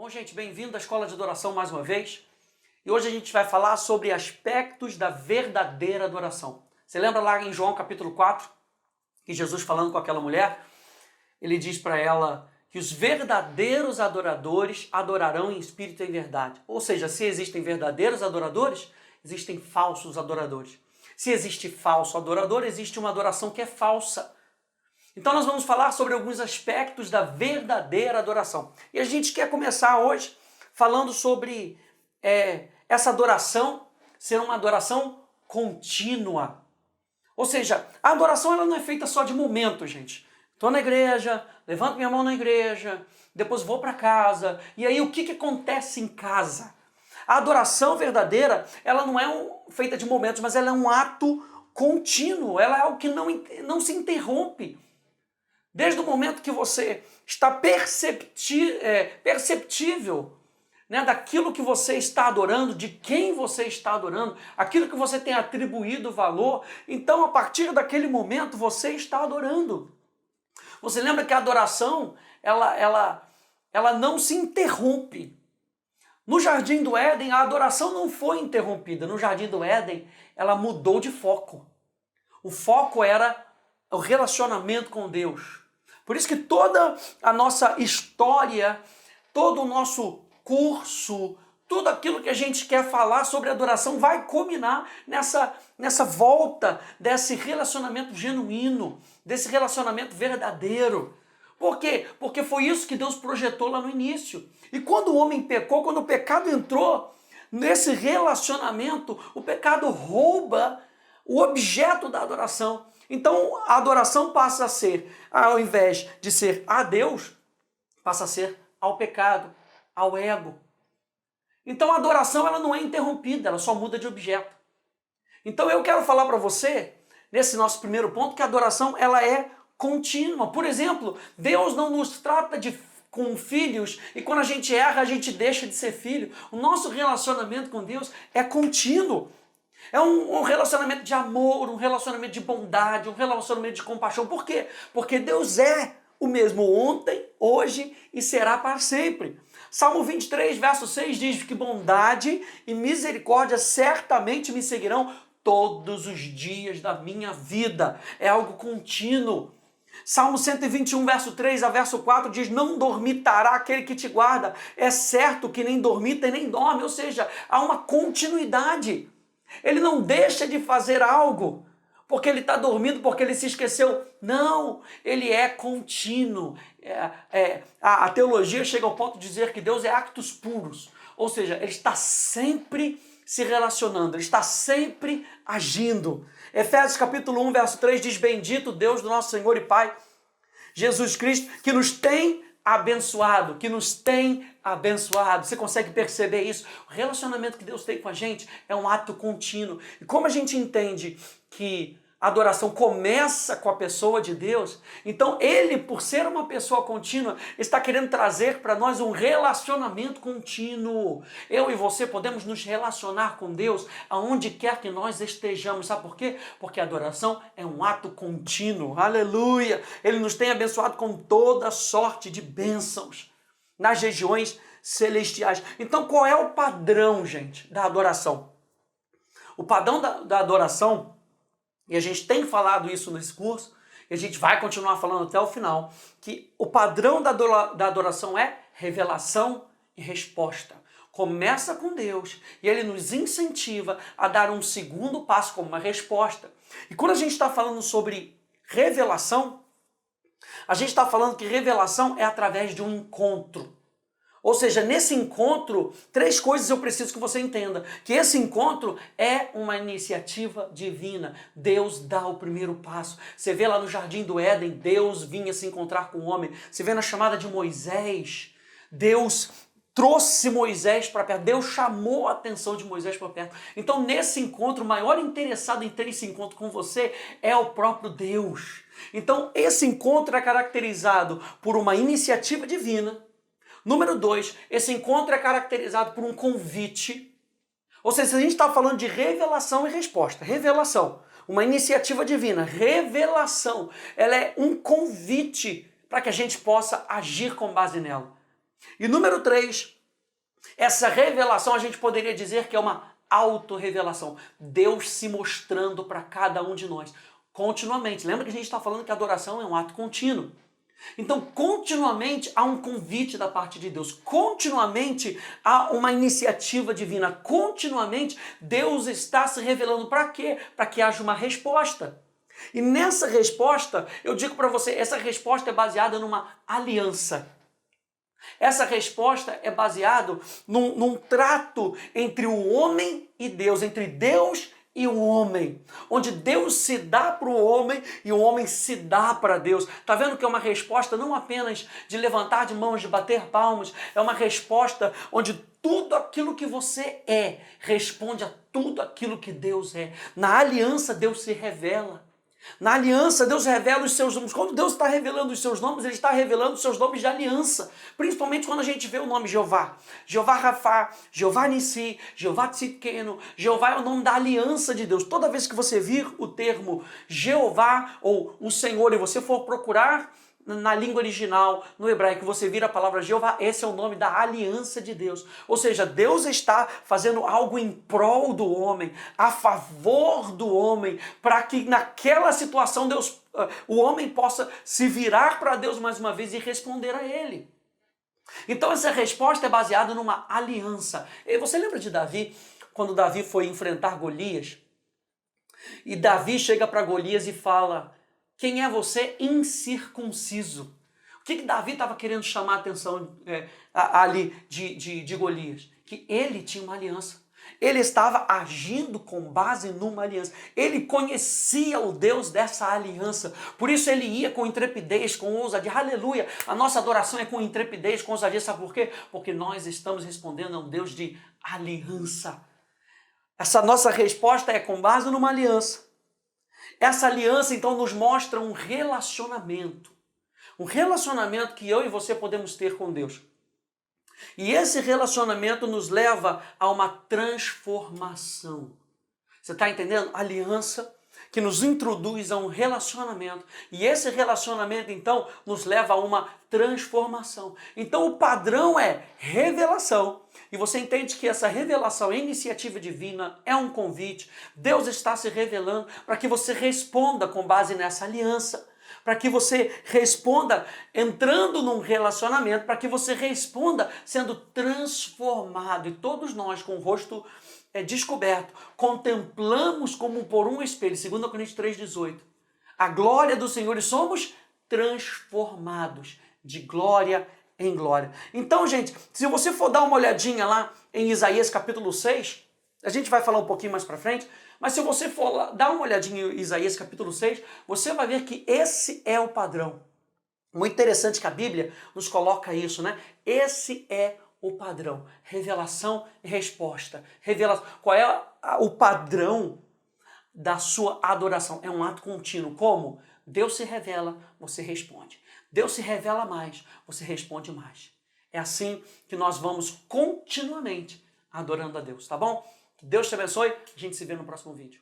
Bom, gente, bem-vindo à Escola de Adoração mais uma vez. E hoje a gente vai falar sobre aspectos da verdadeira adoração. Você lembra lá em João capítulo 4, que Jesus falando com aquela mulher, ele diz para ela que os verdadeiros adoradores adorarão em espírito e em verdade. Ou seja, se existem verdadeiros adoradores, existem falsos adoradores. Se existe falso adorador, existe uma adoração que é falsa. Então nós vamos falar sobre alguns aspectos da verdadeira adoração. E a gente quer começar hoje falando sobre essa adoração ser uma adoração contínua. Ou seja, a adoração ela não é feita só de momento, gente. Estou na igreja, levanto minha mão na igreja, depois vou para casa. E aí o que acontece em casa? A adoração verdadeira, ela não é feita de momentos, mas ela é um ato contínuo. Ela é algo que não se interrompe. Desde o momento que você está perceptível, né, daquilo que você está adorando, de quem você está adorando, aquilo que você tem atribuído valor, então a partir daquele momento você está adorando. Você lembra que a adoração, ela não se interrompe. No Jardim do Éden, a adoração não foi interrompida. No Jardim do Éden, ela mudou de foco. O foco era o relacionamento com Deus. Por isso que toda a nossa história, todo o nosso curso, tudo aquilo que a gente quer falar sobre adoração vai culminar nessa volta desse relacionamento genuíno, desse relacionamento verdadeiro. Por quê? Porque foi isso que Deus projetou lá no início. E quando o homem pecou, quando o pecado entrou nesse relacionamento, o pecado rouba o objeto da adoração. Então a adoração passa a ser, ao invés de ser a Deus, passa a ser ao pecado, ao ego. Então a adoração ela não é interrompida, ela só muda de objeto. Então eu quero falar para você, nesse nosso primeiro ponto, que a adoração ela é contínua. Por exemplo, Deus não nos trata com filhos e quando a gente erra a gente deixa de ser filho. O nosso relacionamento com Deus é contínuo. É um relacionamento de amor, um relacionamento de bondade, um relacionamento de compaixão. Por quê? Porque Deus é o mesmo ontem, hoje e será para sempre. Salmo 23, verso 6 diz que bondade e misericórdia certamente me seguirão todos os dias da minha vida. É algo contínuo. Salmo 121, verso 3 a verso 4 diz, não dormitará aquele que te guarda. É certo que nem dormita e nem dorme. Ou seja, há uma continuidade. Ele não deixa de fazer algo porque ele está dormindo, porque ele se esqueceu. Não, ele é contínuo. A teologia chega ao ponto de dizer que Deus é actos puros. Ou seja, ele está sempre se relacionando, ele está sempre agindo. Efésios capítulo 1, verso 3 diz, bendito Deus do nosso Senhor e Pai, Jesus Cristo, que nos tem abençoado, Você consegue perceber isso? O relacionamento que Deus tem com a gente é um ato contínuo. E como a gente entende que a adoração começa com a pessoa de Deus, então ele, por ser uma pessoa contínua, está querendo trazer para nós um relacionamento contínuo. Eu e você podemos nos relacionar com Deus aonde quer que nós estejamos. Sabe por quê? Porque a adoração é um ato contínuo. Aleluia! Ele nos tem abençoado com toda sorte de bênçãos nas regiões celestiais. Então qual é o padrão, gente, da adoração? O padrão da adoração, e a gente tem falado isso nesse curso, e a gente vai continuar falando até o final, que o padrão da adoração é revelação e resposta. Começa com Deus e ele nos incentiva a dar um segundo passo como uma resposta. E quando a gente está falando sobre revelação, a gente está falando que revelação é através de um encontro. Ou seja, nesse encontro, 3 coisas eu preciso que você entenda. Que esse encontro é uma iniciativa divina. Deus dá o primeiro passo. Você vê lá no Jardim do Éden, Deus vinha se encontrar com o homem. Você vê na chamada de Moisés, Deus trouxe Moisés para perto. Deus chamou a atenção de Moisés para perto. Então, nesse encontro, o maior interessado em ter esse encontro com você é o próprio Deus. Então, esse encontro é caracterizado por uma iniciativa divina. Número 2, esse encontro é caracterizado por um convite. Ou seja, a gente está falando de revelação e resposta. Revelação, uma iniciativa divina. Revelação, ela é um convite para que a gente possa agir com base nela. E número 3, Essa revelação a gente poderia dizer que é uma autorrevelação. Deus se mostrando para cada um de nós continuamente. Lembra que a gente está falando que a adoração é um ato contínuo. Então, continuamente há um convite da parte de Deus, continuamente há uma iniciativa divina, continuamente Deus está se revelando para quê? Para que haja uma resposta. E nessa resposta, eu digo para você, essa resposta é baseada numa aliança. Essa resposta é baseada num trato entre o homem e Deus, entre Deus e o homem, onde Deus se dá para o homem e o homem se dá para Deus. Está vendo que é uma resposta não apenas de levantar de mãos, de bater palmas, é uma resposta onde tudo aquilo que você é responde a tudo aquilo que Deus é. Na aliança, Deus se revela. Na aliança, Deus revela os seus nomes. Quando Deus está revelando os seus nomes, Ele está revelando os seus nomes de aliança. Principalmente quando a gente vê o nome Jeová. Jeová Rafá, Jeová Nissi, Jeová Tzidkenu. Jeová é o nome da aliança de Deus. Toda vez que você vir o termo Jeová ou o Senhor e você for procurar na língua original, no hebraico, você vira a palavra Jeová, esse é o nome da aliança de Deus. Ou seja, Deus está fazendo algo em prol do homem, a favor do homem, para que naquela situação o homem possa se virar para Deus mais uma vez e responder a Ele. Então essa resposta é baseada numa aliança. E você lembra de Davi, quando Davi foi enfrentar Golias? E Davi chega para Golias e fala: quem é você incircunciso? O que Davi estava querendo chamar a atenção ali de Golias? Que ele tinha uma aliança. Ele estava agindo com base numa aliança. Ele conhecia o Deus dessa aliança. Por isso ele ia com intrepidez, com ousadia. Aleluia! A nossa adoração é com intrepidez, com ousadia. Sabe por quê? Porque nós estamos respondendo a um Deus de aliança. Essa nossa resposta é com base numa aliança. Essa aliança, então, nos mostra um relacionamento. Um relacionamento que eu e você podemos ter com Deus. E esse relacionamento nos leva a uma transformação. Você está entendendo? Aliança que nos introduz a um relacionamento. E esse relacionamento, então, nos leva a uma transformação. Então, o padrão é revelação. E você entende que essa revelação é iniciativa divina, é um convite. Deus está se revelando para que você responda com base nessa aliança. Para que você responda entrando num relacionamento, para que você responda sendo transformado. E todos nós, com o rosto descoberto, contemplamos como por um espelho, 2 Coríntios 3,18, a glória do Senhor e somos transformados de glória em glória. Então, gente, se você for dar uma olhadinha lá em Isaías capítulo 6, a gente vai falar um pouquinho mais para frente, mas se você for lá, dar uma olhadinha em Isaías capítulo 6, você vai ver que esse é o padrão. Muito interessante que a Bíblia nos coloca isso, né? Esse é o padrão. Revelação e resposta. Revelação. Qual é o padrão da sua adoração? É um ato contínuo. Como? Deus se revela, você responde. Deus se revela mais, você responde mais. É assim que nós vamos continuamente adorando a Deus, tá bom? Que Deus te abençoe, a gente se vê no próximo vídeo.